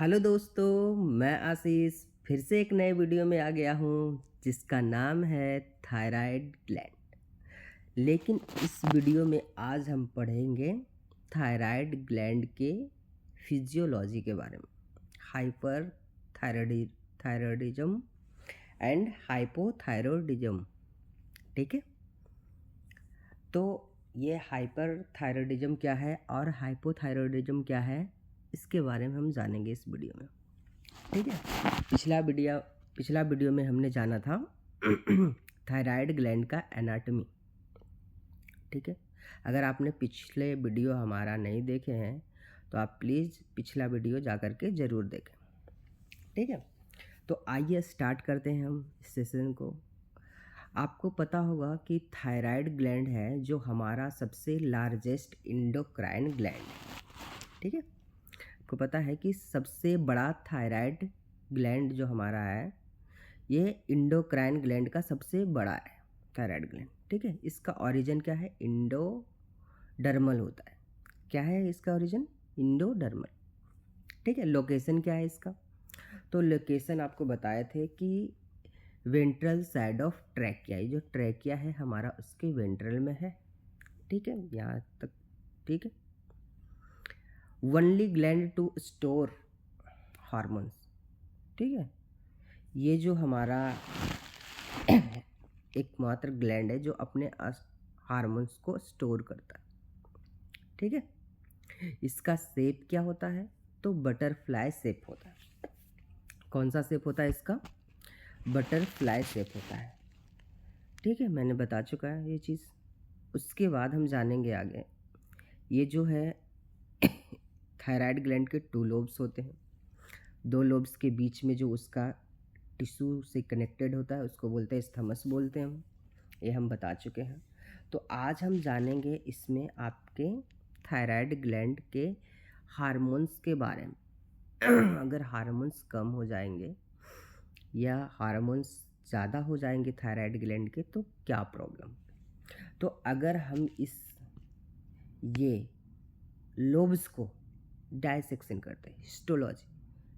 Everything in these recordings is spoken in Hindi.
हेलो दोस्तों, मैं आशीष फिर से एक नए वीडियो में आ गया हूँ जिसका नाम है थायराइड ग्लैंड। लेकिन इस वीडियो में आज हम पढ़ेंगे थायराइड ग्लैंड के फिजियोलॉजी के बारे में, हाइपर थायरॉयडिज्म एंड हाइपोथायरॉयडिज्म। ठीक है, तो ये हाइपर थायरॉयडिज्म क्या है और हाइपोथायरॉयडिज्म क्या है, इसके बारे में हम जानेंगे इस वीडियो में। ठीक है, पिछला वीडियो में हमने जाना था थायराइड ग्लैंड का एनाटॉमी। ठीक है, अगर आपने पिछले वीडियो हमारा नहीं देखे हैं तो आप प्लीज़ पिछला वीडियो जा कर के ज़रूर देखें। ठीक है, तो आइए स्टार्ट करते हैं हम इस सेशन को। आपको पता होगा कि थायराइड ग्लैंड है जो हमारा सबसे लार्जेस्ट इंडोक्राइन ग्लैंड है। ठीक है, आपको पता है कि सबसे बड़ा थायराइड ग्लैंड जो हमारा है ये इंडोक्राइन ग्लैंड का सबसे बड़ा है थायराइड ग्लैंड। ठीक है, इसका ओरिजिन क्या है, इंडोडर्मल होता है। क्या है इसका ओरिजिन, इंडोडर्मल। ठीक है, लोकेशन क्या है इसका, तो लोकेशन आपको बताए थे कि वेंट्रल साइड ऑफ ट्रैकिया, ये जो ट्रैकिया है हमारा उसके वेंट्रल में है। ठीक है, यहाँ तक ठीक है। Only gland to store hormones. ठीक है, ये जो हमारा एकमात्र ग्लैंड है जो अपने हार्मोन्स को स्टोर करता है। ठीक है, इसका शेप क्या होता है, तो बटरफ्लाई शेप होता है। कौन सा शेप होता है इसका, बटरफ्लाई शेप होता है। ठीक है, मैंने बता चुका है ये चीज़। उसके बाद हम जानेंगे आगे, ये जो है थायराइड ग्लैंड के 2 लोब्स होते हैं। 2 लोब्स के बीच में जो उसका टिश्यू से कनेक्टेड होता है उसको बोलते हैं स्थमस बोलते हैं हम, ये हम बता चुके हैं। तो आज हम जानेंगे इसमें आपके थायराइड ग्लैंड के हार्मोन्स के बारे में। अगर हार्मोन्स कम हो जाएंगे या हार्मोन्स ज़्यादा हो जाएंगे थायराइड ग्लैंड के तो क्या प्रॉब्लम। तो अगर हम इस ये लोब्स को डायसेक्शन करते हैं, हिस्टोलॉजी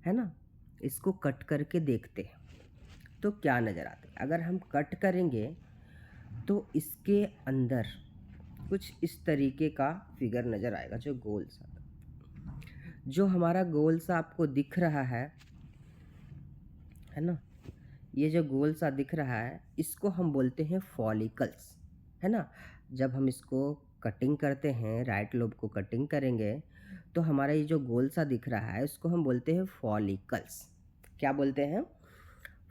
है ना, इसको कट करके देखते हैं तो क्या नज़र आता है। अगर हम कट करेंगे तो इसके अंदर कुछ इस तरीके का फिगर नज़र आएगा, जो गोल सा, जो हमारा गोल सा आपको दिख रहा है ना, ये जो गोल सा दिख रहा है इसको हम बोलते हैं फॉलिकल्स, है ना। जब हम इसको कटिंग करते हैं, राइट लोब को कटिंग करेंगे तो हमारा ये जो गोल सा दिख रहा है उसको हम बोलते हैं फॉलिकल्स। क्या बोलते हैं,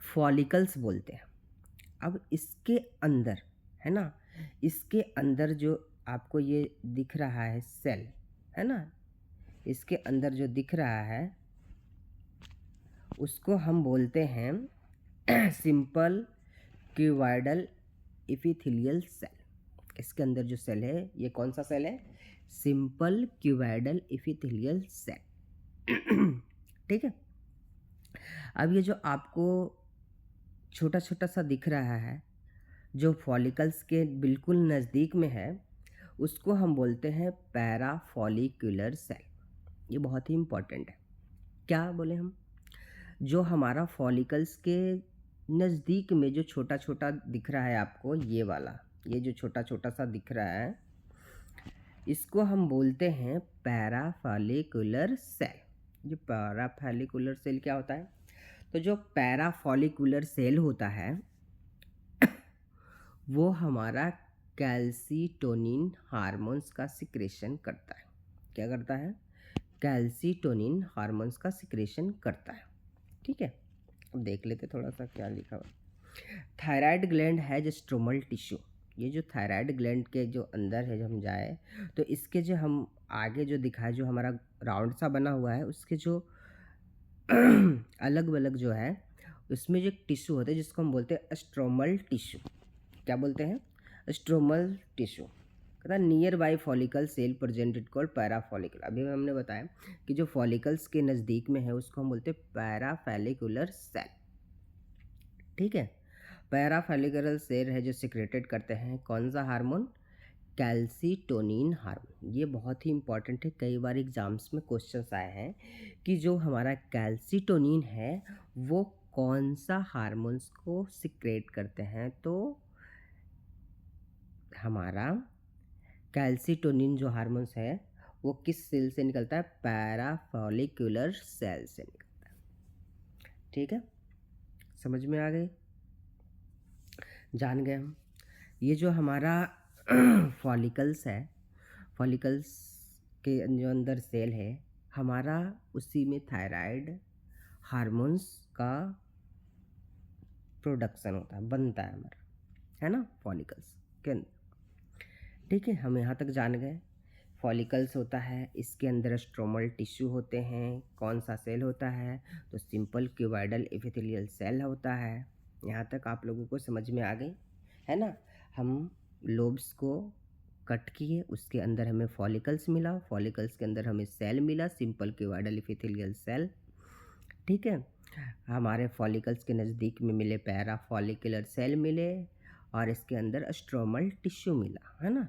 फॉलिकल्स बोलते हैं। अब इसके अंदर है ना, इसके अंदर जो आपको ये दिख रहा है सेल, है ना, इसके अंदर जो दिख रहा है उसको हम बोलते हैं सिंपल क्यूबॉइडल एपिथेलियल सेल। इसके अंदर जो सेल है ये कौन सा सेल है, सिंपल क्यूबॉइडल एपिथेलियल सेल। ठीक है, अब ये जो आपको छोटा छोटा सा दिख रहा है जो फॉलिकल्स के बिल्कुल नज़दीक में है उसको हम बोलते हैं पैराफॉलिकुलर सेल। ये बहुत ही इम्पॉर्टेंट है। क्या बोले हम, जो हमारा फॉलिकल्स के नज़दीक में जो छोटा छोटा दिख रहा है आपको, ये वाला, ये जो छोटा छोटा सा दिख रहा है इसको हम बोलते हैं पैराफॉलिकुलर सेल। ये पैराफॉलिकुलर सेल क्या होता है, तो जो पैराफॉलिकुलर सेल होता है वो हमारा कैल्सीटोनिन हार्मोन्स का सिक्रेशन करता है। क्या करता है, कैल्सीटोनिन हार्मोन्स का सिक्रेशन करता है। ठीक है, अब देख लेते थोड़ा सा क्या लिखा हुआ। Thyroid gland has stromal tissue. ये जो थायराइड ग्लैंड के जो अंदर है, जो हम जाए तो इसके जो हम आगे जो दिखाए जो हमारा राउंड सा बना हुआ है उसके जो अलग अलग जो है उसमें जो एक टिश्यू होता है जिसको हम बोलते हैं स्ट्रोमल टिश्यू। क्या बोलते हैं, स्ट्रोमल टिश्यू। कहता nearby follicle cell presented called parafollicle. अभी हमने बताया कि जो फॉलिकल्स के नज़दीक में है उसको हम बोलते हैं पैराफॉलिकुलर सेल। ठीक है, पैराफॉलिकुलर सेल है जो सिक्रेटेड करते हैं कौन सा हार्मोन, कैल्सीटोनिन हार्मोन, ये बहुत ही इंपॉर्टेंट है, कई बार एग्जाम्स में क्वेश्चंस आए हैं कि जो हमारा कैल्सीटोनिन है वो कौन सा हार्मोन्स को सिक्रेट करते हैं। तो हमारा कैल्सीटोनिन जो हार्मोन्स है वो किस सेल से निकलता है? पैराफॉलिकुलर सेल से निकलता है। ठीक है, समझ में आ गई, जान गए हम। ये जो हमारा फॉलिकल्स है, फॉलिकल्स के जो अंदर सेल है हमारा, उसी में थायराइड हार्मोन्स का प्रोडक्शन होता है, बनता है हमारा, है ना, फॉलिकल्स के अंदर। ठीक है, हम यहाँ तक जान गए। फॉलिकल्स होता है, इसके अंदर स्ट्रोमल टिश्यू होते हैं। कौन सा सेल होता है? तो सिंपल क्यूबॉइडल एपिथेलियल सेल होता है। यहाँ तक आप लोगों को समझ में आ गई है ना। हम लोब्स को कट किए, उसके अंदर हमें फॉलिकल्स मिला, फॉलिकल्स के अंदर हमें सेल मिला, सिंपल क्यूबॉइडल एपिथेलियल सेल। ठीक है, हमारे फॉलिकल्स के नज़दीक में मिले पैरा फॉलिकुलर सेल मिले, और इसके अंदर स्ट्रोमल टिश्यू मिला, है ना।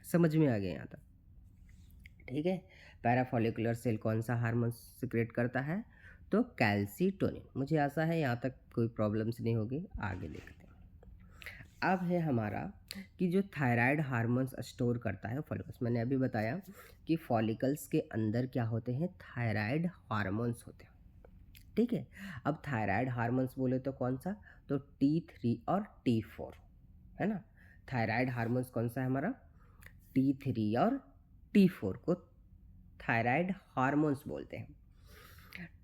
समझ में आ गया यहाँ तक? ठीक है, पैराफॉलिकुलर सेल कौन सा हार्मोन सिक्रेट करता है? तो कैल्सीटोनिन। मुझे आशा है यहाँ तक कोई प्रॉब्लम्स नहीं होगी। आगे देखते हैं। अब है हमारा कि जो थायराइड हार्मोन्स स्टोर करता है फॉलिकल्स, मैंने अभी बताया कि फॉलिकल्स के अंदर क्या होते हैं? थायराइड हार्मोन्स होते हैं। ठीक है, अब थायराइड हार्मोन्स बोले तो कौन सा? तो T3 और T4, है ना। थायराइड हार्मोन्स कौन सा है हमारा? T3 और T4 को थायराइड हार्मोन्स बोलते हैं।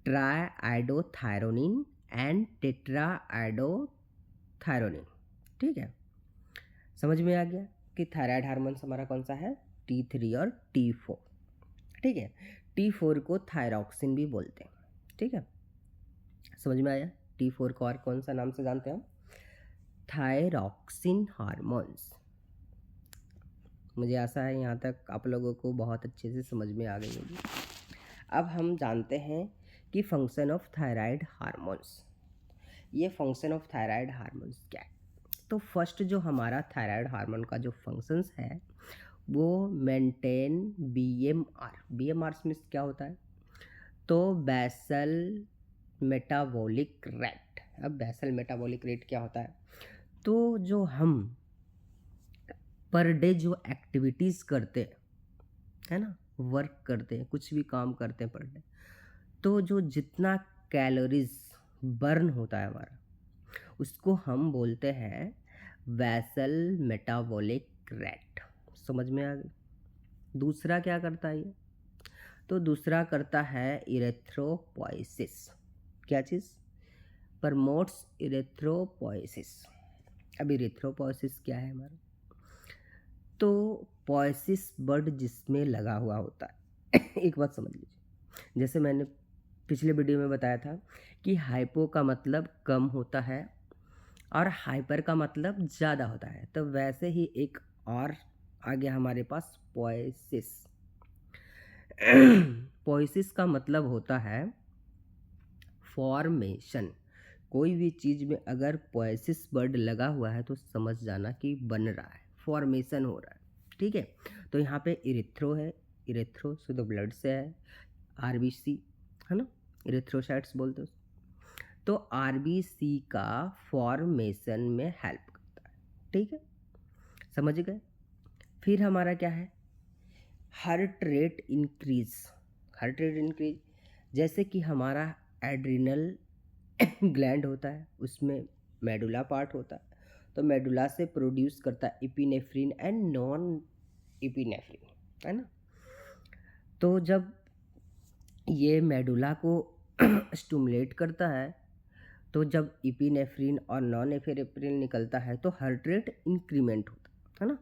ट्राइआइडोथायरोनिन एंड टेट्राआइडोथायरोनिन। ठीक है, समझ में आ गया कि थायराइड हार्मोन्स हमारा कौन सा है? T3 और T4। ठीक है, T4 को थायरॉक्सिन भी बोलते हैं। ठीक है, समझ में आया। T4 को और कौन सा नाम से जानते हैं हम? Thyroxine hormones. मुझे आशा है यहाँ तक आप लोगों को बहुत अच्छे से समझ में आ गई होगी। अब हम जानते हैं कि फंक्शन ऑफ थायराइड हार्मोन्स। ये फंक्शन ऑफ थायराइड हार्मोन्स क्या है? तो फर्स्ट जो हमारा थायराइड हार्मोन का जो फंक्शंस है वो मेंटेन BMR। BMR में क्या होता है? तो बेसल मेटाबॉलिक रेट। अब बेसल मेटाबॉलिक रेट क्या होता है? तो जो हम पर डे जो एक्टिविटीज़ करते हैं, है ना, वर्क करते हैं, कुछ भी काम करते हैं पर डे, तो जो जितना कैलोरीज बर्न होता है हमारा, उसको हम बोलते हैं बेसल मेटाबॉलिक रेट। समझ में आ गई। दूसरा क्या करता है ये? तो दूसरा करता है इरेथ्रोपोइसिस। क्या चीज़? Promotes erythropoiesis. अब इरेथ्रोपोइसिस क्या है हमारा? तो पोइसिस बर्ड जिसमें लगा हुआ होता है। एक बात समझ लीजिए, जैसे मैंने पिछले वीडियो में बताया था कि हाइपो का मतलब कम होता है और हाइपर का मतलब ज़्यादा होता है, तो वैसे ही एक और आ गया हमारे पास पोइसिस। पोइसिस का मतलब होता है फॉर्मेशन। कोई भी चीज़ में अगर पोइसिस वर्ड लगा हुआ है तो समझ जाना कि बन रहा है, फॉर्मेशन हो रहा है। ठीक है, तो यहाँ पे इरेथ्रो है, इरेथ्रो से तो ब्लड से है, RBC, है ना, इरेथ्रोसाइट्स बोलते हैं। तो RBC का फॉर्मेशन में हेल्प करता है। ठीक है, समझ गए। फिर हमारा क्या है? Heart rate increase. Heart rate increase, जैसे कि हमारा एड्रिनल ग्लैंड होता है, उसमें मेडुला पार्ट होता है, तो मेडुला से प्रोड्यूस करता है इपिनेफ्रिन एंड नॉन इपिनेफ्रिन, है ना। तो जब ये मेडुला को स्टिमुलेट करता है, तो जब इपिनेफ्रिन और नॉन एपिनेफ्रिन निकलता है तो हार्ट रेट इंक्रीमेंट होता है ना।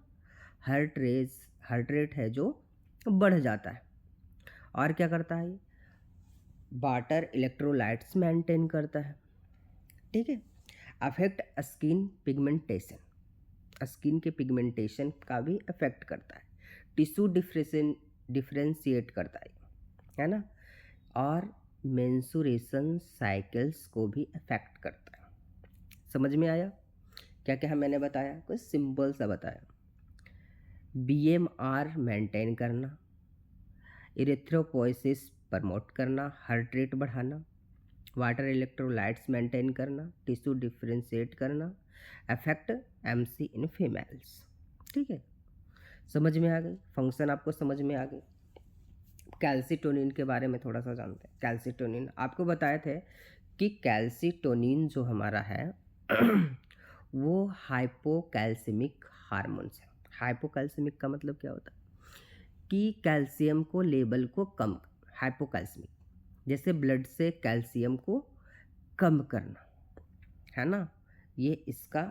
हार्ट रेट है जो बढ़ जाता है। और क्या करता है? वाटर इलेक्ट्रोलाइट्स मेंटेन करता है। ठीक है, अफेक्ट स्किन पिगमेंटेशन। स्किन के पिगमेंटेशन का भी अफेक्ट करता है। टिश्यू डिफ्रेंशिएट करता है ना। और मेंसुरेशन साइकिल्स को भी अफेक्ट करता है। समझ में आया क्या क्या मैंने बताया? कुछ सिंपल सा बताया। BMR मेंटेन करना, इरेथ्रोपोइसिस प्रमोट करना, हार्ट रेट बढ़ाना, वाटर इलेक्ट्रोलाइट्स मेंटेन करना, टिश्यू डिफ्रेंशिएट करना, अफेक्ट MC इन फीमेल्स। ठीक है, समझ में आ गई, फंक्शन आपको समझ में आ गई। कैल्सिटोनिन के बारे में थोड़ा सा जानते हैं। कैल्सिटोनिन आपको बताए थे कि कैल्सिटोनिन जो हमारा है वो हाइपोकैल्सिमिक हार्मोन्स है। हाइपोकैल्सिमिक का मतलब क्या होता है कि कैल्शियम को लेवल को कम, हाइपोकैल्सिमिक जैसे ब्लड से कैल्शियम को कम करना, है ना, ये इसका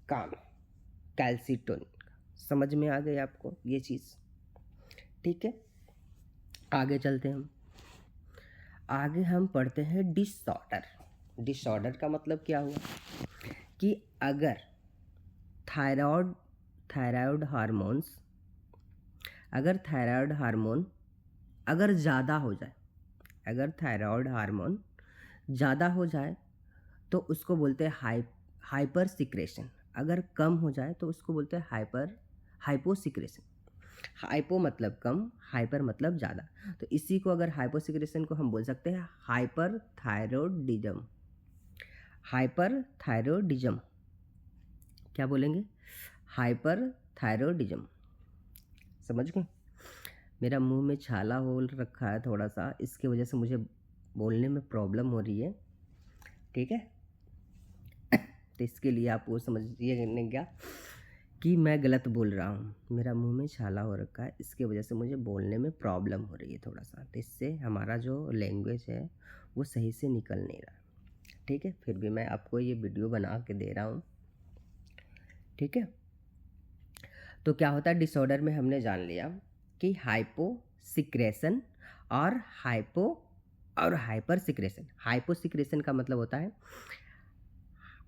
काम है कैल्सिटोनिन का। समझ में आ गई आपको ये चीज़? ठीक है, आगे चलते हैं हम। आगे हम पढ़ते हैं डिसऑर्डर। डिसऑर्डर का मतलब क्या हुआ कि अगर थायराइड थायराइड हार्मोन्स अगर थायराइड हार्मोन अगर ज़्यादा हो जाए, अगर थायराइड हार्मोन ज़्यादा हो जाए तो उसको बोलते हैं हाइपर सिक्रेशन। अगर कम हो जाए तो उसको बोलते हैं हाइपो सिक्रेशन। हाइपो मतलब कम, हाइपर मतलब ज़्यादा। तो इसी को अगर हाइपो सिक्रेशन को हम बोल सकते हैं हाइपर थायरोडिज्म। हाइपर थायरोडिज्म क्या बोलेंगे? Hyper thyroidism. समझ गए? मेरा मुंह में छाला हो रखा है थोड़ा सा, इसकी वजह से मुझे बोलने में प्रॉब्लम हो रही है। ठीक है, तो इसके लिए आप वो समझिए क्या कि मैं गलत बोल रहा हूँ। मेरा मुंह में छाला हो रखा है, इसके वजह से मुझे बोलने में प्रॉब्लम हो रही है थोड़ा सा, तो इससे हमारा जो लैंग्वेज है वो सही से निकल नहीं रहा। ठीक है, फिर भी मैं आपको ये वीडियो बना के दे रहा हूँ। ठीक है, तो क्या होता है डिसऑर्डर में हमने जान लिया कि हाइपो सिक्रेशन और हाइपर सिक्रेशन। हाइपो सिक्रेशन का मतलब होता है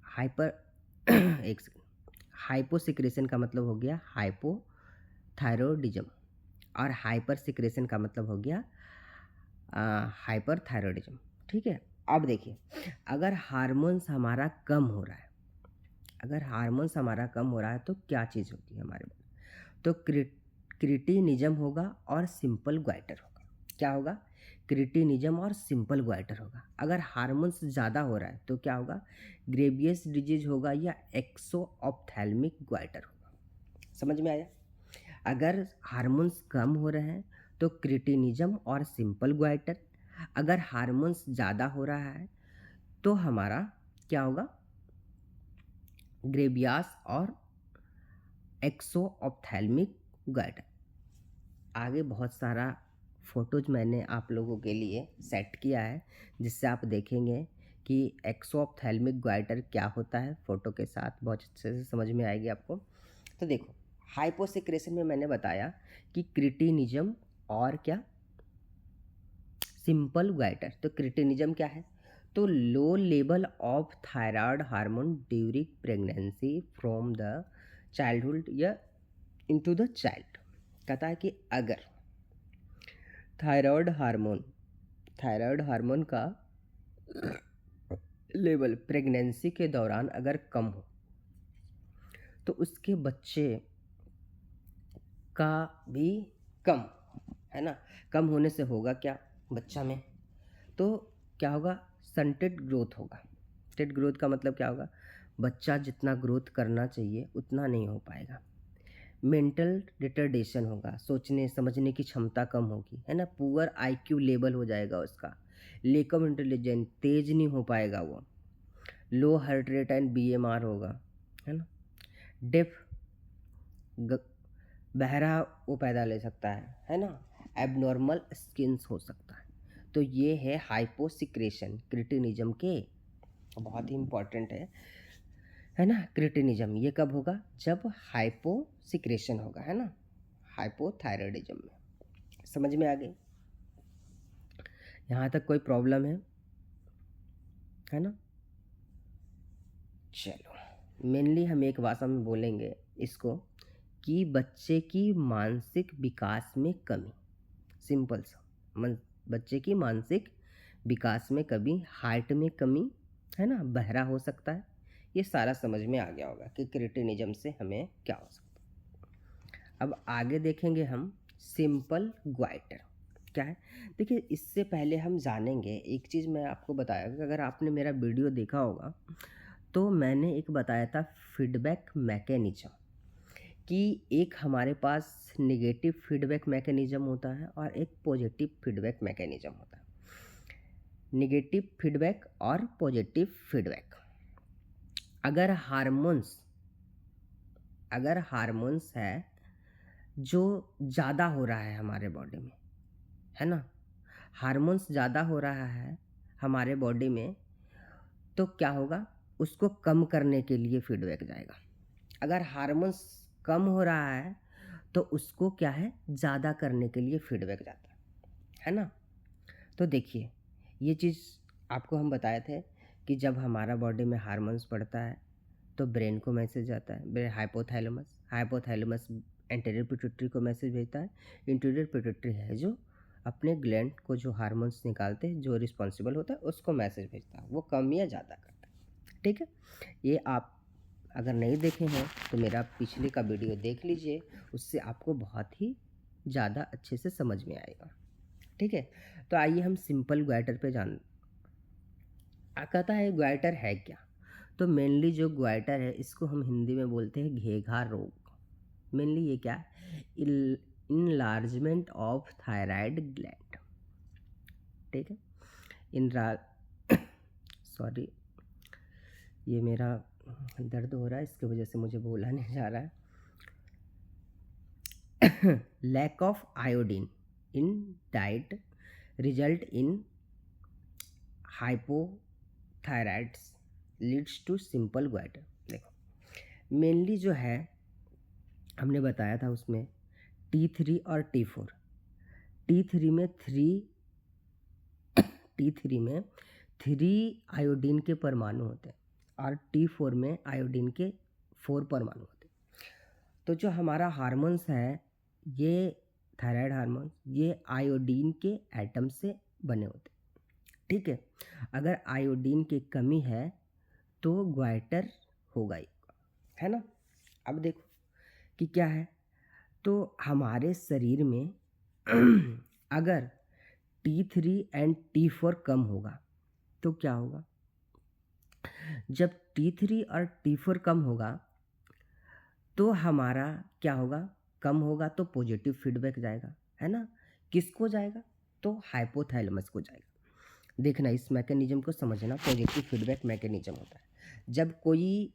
हाइपर एक सेकंड, हाइपो सिक्रेशन का मतलब हो गया हाइपोथायरॉयडिज्म और हाइपर सिक्रेशन का मतलब हो गया हाइपर थायरॉयडिज्म। ठीक है, अब देखिए अगर हार्मोन्स हमारा कम हो रहा है, अगर हार्मोन्स हमारा कम हो रहा है तो क्या चीज़ होगी हमारे में? तो क्रिटिनिज्म होगा और सिंपल ग्वाइटर होगा। क्या होगा? क्रिटिनिज्म और सिंपल ग्वाइटर होगा। अगर हार्मोन्स ज़्यादा हो रहा है तो क्या होगा? ग्रेवियस डिजीज होगा या एक्सोऑप्थेल्मिक ग्वाइटर होगा। समझ में आया? अगर हार्मोन्स कम हो रहे हैं तो क्रिटिनिज्म और सिंपल ग्वाइटर, अगर हार्मोन्स ज़्यादा हो रहा है तो हमारा क्या होगा? ग्रेवियस और एक्सोऑप्थेल्मिक ग्वाइटर। आगे बहुत सारा फ़ोटोज़ मैंने आप लोगों के लिए सेट किया है जिससे आप देखेंगे कि एक्सोऑप्थेल्मिक ग्वाइटर क्या होता है, फ़ोटो के साथ बहुत अच्छे से समझ में आएगी आपको। तो देखो हाइपोसिक्रेशन में मैंने बताया कि क्रिटिनिज्म और क्या? Simple goitre. तो क्रिटिनिज्म क्या है? तो low level of thyroid hormone during pregnancy from the childhood या इनटू द चाइल्ड। कहता है कि अगर थायराइड हार्मोन का लेवल प्रेगनेंसी के दौरान अगर कम हो तो उसके बच्चे का भी कम, है ना, कम होने से होगा क्या बच्चा में? तो क्या होगा? स्टंटेड ग्रोथ होगा। स्टंटेड ग्रोथ का मतलब क्या होगा? बच्चा जितना ग्रोथ करना चाहिए उतना नहीं हो पाएगा। मेंटल रिटार्डेशन होगा, सोचने समझने की क्षमता कम होगी, है ना। पुअर IQ लेवल हो जाएगा उसका। लेक ऑफ इंटेलिजेंस, तेज नहीं हो पाएगा वो। लो हार्ट रेट एंड BMR होगा, है ना। डेफ, बहरा वो पैदा ले सकता है ना। एबनॉर्मल स्किन्स हो सकता है। तो ये है हाइपोसिक्रेशन क्रिटिनिज्म के, बहुत ही इंपॉर्टेंट है ना। क्रिटिनिज्म ये कब होगा? जब हाइपोसिक्रेशन होगा, है ना, हाइपोथायरॉयडिज्म में। समझ में आ गई? यहाँ तक कोई प्रॉब्लम है ना? चलो, मेनली हम एक भाषा में बोलेंगे इसको कि बच्चे की मानसिक विकास में कमी। सिंपल सा, बच्चे की मानसिक विकास में कमी, हाइट में कमी, है ना, बहरा हो सकता है। ये सारा समझ में आ गया होगा कि क्रिटिनिज्म से हमें क्या हो सकता है। अब आगे देखेंगे हम सिंपल ग्वाइटर क्या है। देखिए, इससे पहले हम जानेंगे एक चीज़, मैं आपको बताया कि अगर आपने मेरा वीडियो देखा होगा तो मैंने एक बताया था फीडबैक मैकेनिज्म, कि एक हमारे पास नेगेटिव फीडबैक मैकेनिज्म होता है और एक पॉजिटिव फीडबैक मैकेनिज्म होता है। नेगेटिव फीडबैक और पॉजिटिव फीडबैक। अगर हार्मोन्स है जो ज़्यादा हो रहा है हमारे बॉडी में, है ना, हार्मोन्स ज़्यादा हो रहा है हमारे बॉडी में, तो क्या होगा, उसको कम करने के लिए फीडबैक जाएगा। अगर हार्मोन्स कम हो रहा है तो उसको क्या है, ज़्यादा करने के लिए फीडबैक जाता है ना। तो देखिए, ये चीज़ आपको हम बताए थे कि जब हमारा बॉडी में हार्मोन्स बढ़ता है तो ब्रेन को मैसेज आता है, हाइपोथैलेमस एंटीरियर पिट्यूटरी को मैसेज भेजता है। इंटीरियर पिट्यूटरी है जो अपने ग्लैंड को जो हार्मोन्स निकालते हैं, जो रिस्पॉन्सिबल होता है, उसको मैसेज भेजता है, वो कम या ज़्यादा करता है। ठीक है, ये आप अगर नहीं देखे हैं तो मेरा पिछले का वीडियो देख लीजिए, उससे आपको बहुत ही ज़्यादा अच्छे से समझ में आएगा। ठीक है, तो आइए हम सिंपल ग्वाइटर पे कहता है ग्वाइटर है क्या। तो मेनली जो ग्वाइटर है इसको हम हिंदी में बोलते हैं घेघा रोग। मेनली ये क्या है, इनलार्जमेंट ऑफ थायराइड ग्लैंड। ठीक है, सॉरी, ये मेरा दर्द हो रहा है, इसकी वजह से मुझे बोला नहीं जा रहा है। Lack of iodine in diet result in hypothyroids leads to simple goitre. देखो, मेनली जो है हमने बताया था उसमें T3 और T4। T3 में 3 आयोडीन के परमाणु होते हैं और T4 में आयोडीन के 4 परमाणु होते हैं। तो जो हमारा हार्मोन्स है, ये थायराइड हार्मोन, ये आयोडीन के एटम से बने होते हैं। ठीक है, अगर आयोडीन की कमी है तो ग्वाइटर होगा ही, है ना। अब देखो कि क्या है, तो हमारे शरीर में अगर T3 एंड T4 कम होगा तो क्या होगा, जब T3 और T4 कम होगा तो हमारा क्या होगा, कम होगा तो पॉजिटिव फीडबैक जाएगा, है ना। किसको जाएगा, तो हाइपोथैलेमस को जाएगा। देखना, इस मैकेनिज्म को समझना, पॉजिटिव फीडबैक मैकेनिज्म होता है। जब कोई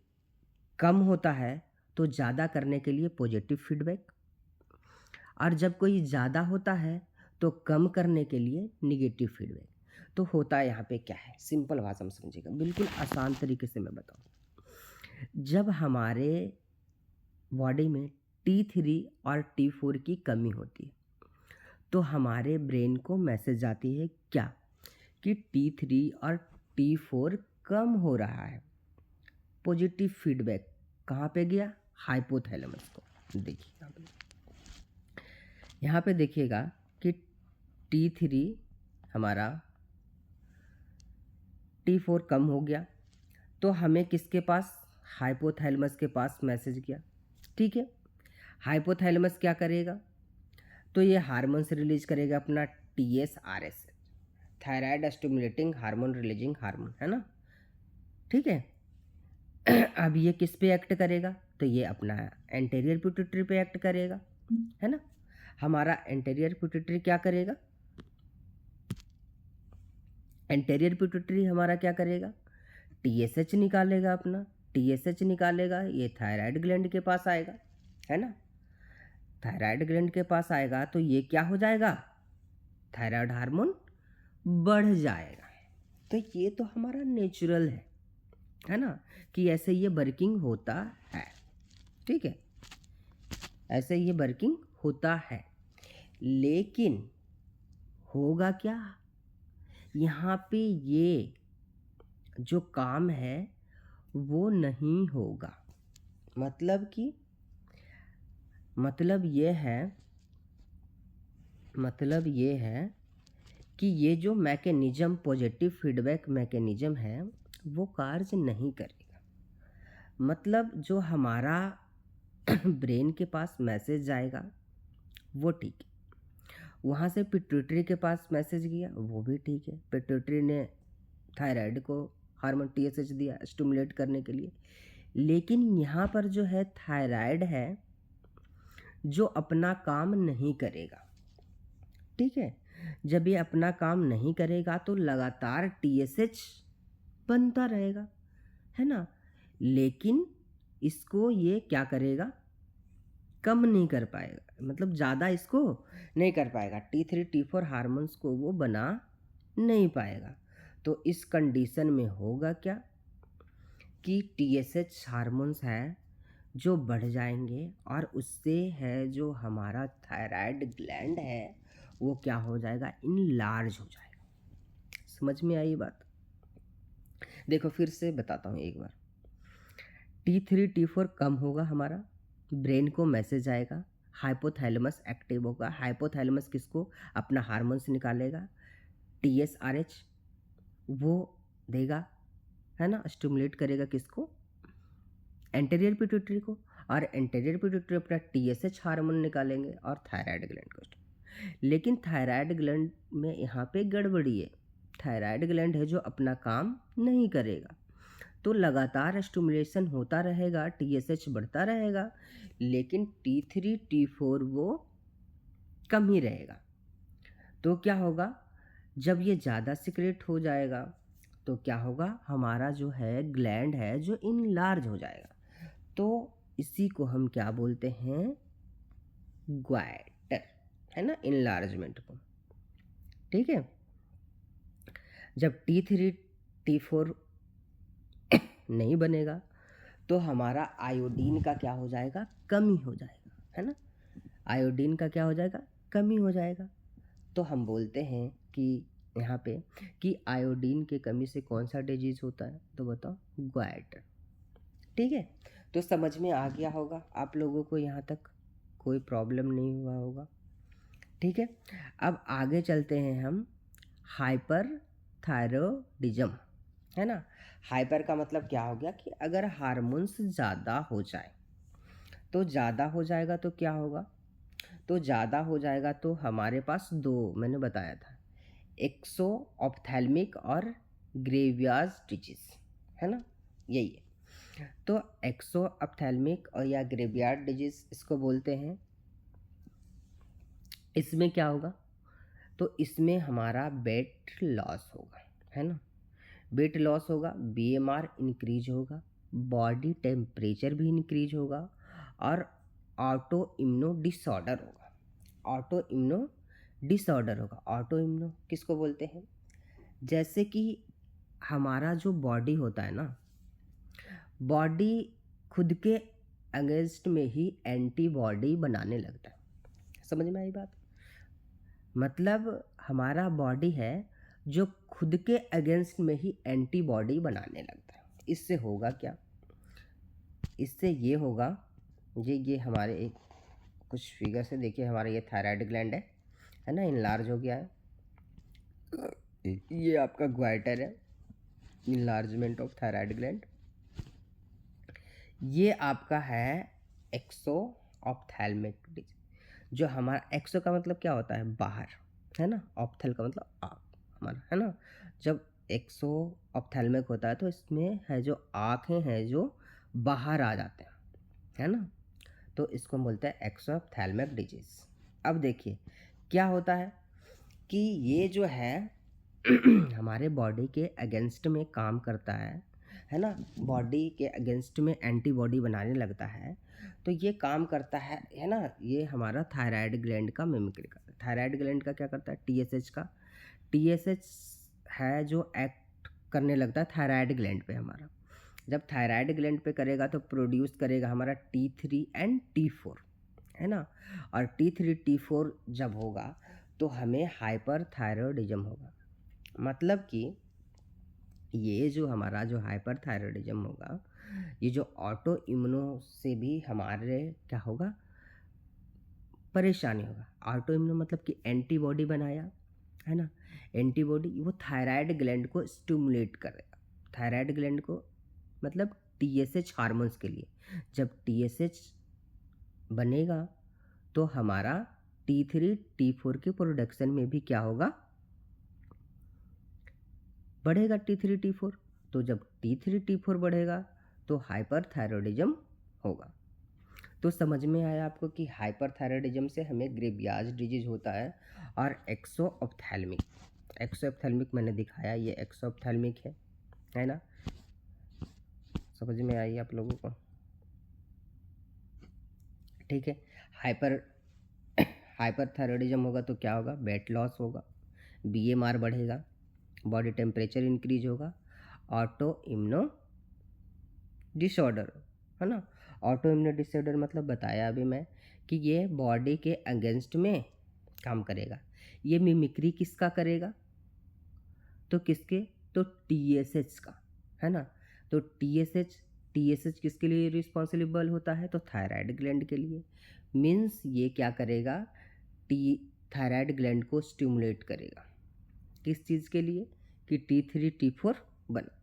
कम होता है तो ज़्यादा करने के लिए पॉजिटिव फीडबैक, और जब कोई ज़्यादा होता है तो कम करने के लिए निगेटिव फीडबैक। तो होता है यहाँ पे क्या है, सिंपल भाषा में समझिएगा, बिल्कुल आसान तरीके से मैं बताऊँ। जब हमारे बॉडी में T3 और T4 की कमी होती है तो हमारे ब्रेन को मैसेज आती है क्या, कि T3 और T4 कम हो रहा है। पॉजिटिव फीडबैक कहाँ पे गया, हाइपोथैलेमस को। देखिए यहाँ पे देखिएगा कि T3 हमारा T4 कम हो गया तो हमें किसके पास, हाइपोथैलेमस के पास मैसेज गया। ठीक है, हाइपोथैलेमस क्या करेगा, तो ये हार्मोन्स रिलीज करेगा अपना TSRH, thyroid stimulating hormone releasing hormone, है ना। ठीक है, अब ये किस पे एक्ट करेगा, तो ये अपना एंटीरियर पिट्यूटरी पे एक्ट करेगा, है ना। हमारा एंटीरियर पिट्यूटरी क्या करेगा, एंटीरियर पिट्यूटरी हमारा क्या करेगा, TSH निकालेगा, अपना TSH निकालेगा, ये थायराइड ग्लैंड के पास आएगा, है ना। थायराइड ग्लैंड के पास आएगा तो ये क्या हो जाएगा, थायराइड हार्मोन बढ़ जाएगा। तो ये तो हमारा नेचुरल है ना, कि ऐसे ये वर्किंग होता है। ठीक है, ऐसे ये वर्किंग होता है, लेकिन होगा क्या, यहाँ पे ये जो काम है वो नहीं होगा। मतलब ये है कि ये जो मैकेनिज्म, पॉजिटिव फीडबैक मैकेनिज्म है, वो कार्य नहीं करेगा। मतलब जो हमारा ब्रेन के पास मैसेज जाएगा, वो ठीक है। वहाँ से पिट्यूटरी के पास मैसेज गया, वो भी ठीक है। पिट्यूटरी ने थायराइड को हार्मोन TSH दिया स्टिमुलेट करने के लिए। लेकिन यहाँ पर जो है थायराइड है जो अपना काम नहीं करेगा, ठीक है। जब ये अपना काम नहीं करेगा तो लगातार TSH बनता रहेगा, है ना। लेकिन इसको ये क्या करेगा, कम नहीं कर पाएगा, मतलब ज़्यादा इसको नहीं कर पाएगा। T3 T4 हार्मोन्स को वो बना नहीं पाएगा। तो इस कंडीशन में होगा क्या कि TSH हार्मोन्स है जो बढ़ जाएंगे और उससे है जो हमारा थायराइड ग्लैंड है वो क्या हो जाएगा, इनलार्ज हो जाएगा। समझ में आई बात? देखो फिर से बताता हूँ एक बार। T3 T4 कम होगा, हमारा ब्रेन को मैसेज आएगा, हाइपोथैलेमस एक्टिव होगा। हाइपोथैलेमस किसको, अपना हार्मोन्स निकालेगा, TSRH वो देगा, है ना, स्टिमुलेट करेगा किसको, एंटीरियर पिट्यूटरी को। और एंटीरियर पिट्यूटरी अपना TSH हार्मोन निकालेंगे और थायराइड ग्लैंड को। लेकिन थायराइड ग्लैंड में यहाँ पे गड़बड़ी है। थायराइड ग्लैंड है जो अपना काम नहीं करेगा, तो लगातार स्टिमुलेशन होता रहेगा, TSH बढ़ता रहेगा, लेकिन T3 T4 वो कम ही रहेगा। तो क्या होगा, जब ये ज़्यादा सिक्रेट हो जाएगा तो क्या होगा, हमारा जो है ग्लैंड है जो इनलार्ज हो जाएगा। तो इसी को हम क्या बोलते हैं, ग्वाइटर, है ना, इनलार्जमेंट को, ठीक है। जब T3 T4 नहीं बनेगा तो हमारा आयोडीन का क्या हो जाएगा, कमी हो जाएगा, है ना। आयोडीन का क्या हो जाएगा, कमी हो जाएगा। तो हम बोलते हैं कि यहाँ पे कि आयोडीन की कमी से कौन सा डिजीज होता है, तो बताओ, ग्वाइटर, ठीक है। तो समझ में आ गया होगा आप लोगों को, यहाँ तक कोई प्रॉब्लम नहीं हुआ होगा, ठीक है। अब आगे चलते हैं हम, हाइपर थायरॉयडिज्म, है ना। हाइपर का मतलब क्या हो गया कि अगर हार्मोन्स ज़्यादा हो जाए, तो ज़्यादा हो जाएगा तो क्या होगा, तो ज़्यादा हो जाएगा तो हमारे पास दो मैंने बताया था, एक्सो ऑप्थेल्मिक और ग्रेवियाज डिजीज, है ना, यही है। तो एक्सो ऑप्थेल्मिक और या ग्रेवियार्ड डिजीज इसको बोलते हैं। इसमें क्या होगा, तो इसमें हमारा वेट लॉस होगा, है ना। वेट लॉस होगा, BMR इंक्रीज होगा, बॉडी टेम्परेचर भी इंक्रीज होगा और ऑटो इम्यूनो डिसऑर्डर होगा। ऑटो इम्यूनो डिसऑर्डर होगा। ऑटो इम्यूनो किसको बोलते हैं, जैसे कि हमारा जो बॉडी होता है ना, बॉडी खुद के अगेंस्ट में ही एंटीबॉडी बनाने लगता है। समझ में आई बात? मतलब हमारा बॉडी है जो खुद के अगेंस्ट में ही एंटीबॉडी बनाने लगता है। इससे होगा क्या, इससे ये होगा, ये हमारे एक कुछ फिगर से देखिए, हमारा ये थायराइड ग्लैंड है ना, इनलार्ज हो गया है। ये आपका ग्वाइटर है, इनलार्जमेंट ऑफ थायराइड ग्लैंड। ये आपका है एक्सो ऑप्थेल्मिक डिजीज, जो हमारा एक्सो का मतलब क्या होता है, बाहर, है ना। ऑप्थेल का मतलब आँख हमारा, है ना। जब एक्सो ऑप्थेल्मिक होता है तो इसमें है जो आँखें हैं जो बाहर आ जाते हैं, है ना। तो इसको बोलते हैं एक्सो ऑप्थेल्मिक डिजीज। अब देखिए क्या होता है कि ये जो है हमारे बॉडी के अगेंस्ट में काम करता है ना, बॉडी के अगेंस्ट में एंटीबॉडी बनाने लगता है। तो ये काम करता है ना, ये हमारा थायराइड ग्लैंड का मिमिक्री करता है। थायराइड ग्लैंड का क्या करता है, TSH का, TSH है जो एक्ट करने लगता है थायराइड ग्लैंड पे हमारा। जब थायराइड ग्लैंड पे करेगा तो प्रोड्यूस करेगा हमारा T3 एंड T4, है ना। और T3 T4 जब होगा तो हमें हाइपर थायरॉयडिज्म होगा। मतलब कि ये जो हमारा जो हाइपर थायरॉयडिज्म होगा, ये जो ऑटो इम्यूनो से भी हमारे क्या होगा, परेशानी होगा। ऑटो इम्यूनो मतलब कि एंटीबॉडी बनाया, है ना, एंटीबॉडी वो थायराइड ग्लैंड को स्टिमुलेट करेगा। थायराइड ग्लैंड को मतलब TSH हार्मोन्स के लिए। जब TSH बनेगा तो हमारा T3 T4 के प्रोडक्शन में भी क्या होगा, बढ़ेगा T3 T4। तो जब T3 T4 बढ़ेगा तो हाइपरथायरॉयडिज्म होगा। तो समझ में आया आपको कि हाइपरथायरॉयडिज्म से हमें ग्रेवियाज डिजीज होता है। और एक्सोऑप्थेल्मिक मैंने दिखाया, ये एक्सोऑप्थेल्मिक है ना, समझ में आई आप लोगों को, ठीक है। हाइपरथायरॉयडिज्म होगा तो क्या होगा, वेट लॉस होगा, BMR बढ़ेगा, बॉडी टेम्परेचर इंक्रीज होगा, ऑटो इम्यूनो डिसऑर्डर, है ना। ऑटो इम्यूनो डिसऑर्डर मतलब बताया अभी मैं कि ये बॉडी के अगेंस्ट में काम करेगा। ये मिमिक्री किसका करेगा, तो किसके, तो TSH का, है ना। तो TSH किसके लिए रिस्पॉन्सिबल होता है, तो थायराइड ग्लैंड के लिए। मीन्स ये क्या करेगा, थायराइड ग्लैंड को स्टिमुलेट करेगा, किस चीज़ के लिए, कि T3 T4 बना।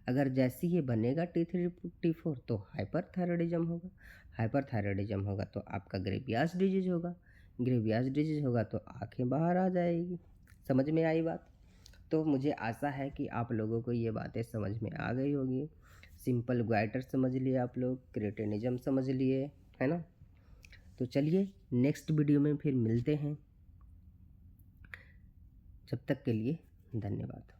अगर जैसे ये बनेगा T3 T4 तो हाइपरथायरॉयडिज्म होगा, हाइपरथायरॉयडिज्म होगा तो आपका ग्रेवियास डिजीज होगा, ग्रेवियास डिजीज होगा तो आंखें बाहर आ जाएगी। समझ में आई बात। तो मुझे आशा है कि आप लोगों को ये बातें समझ में आ गई होगी। सिंपल ग्वाइटर समझ लिए आप लोग, क्रेटिनिज्म समझ लिए, है ना। तो चलिए नेक्स्ट वीडियो में फिर मिलते हैं, जब तक के लिए धन्यवाद।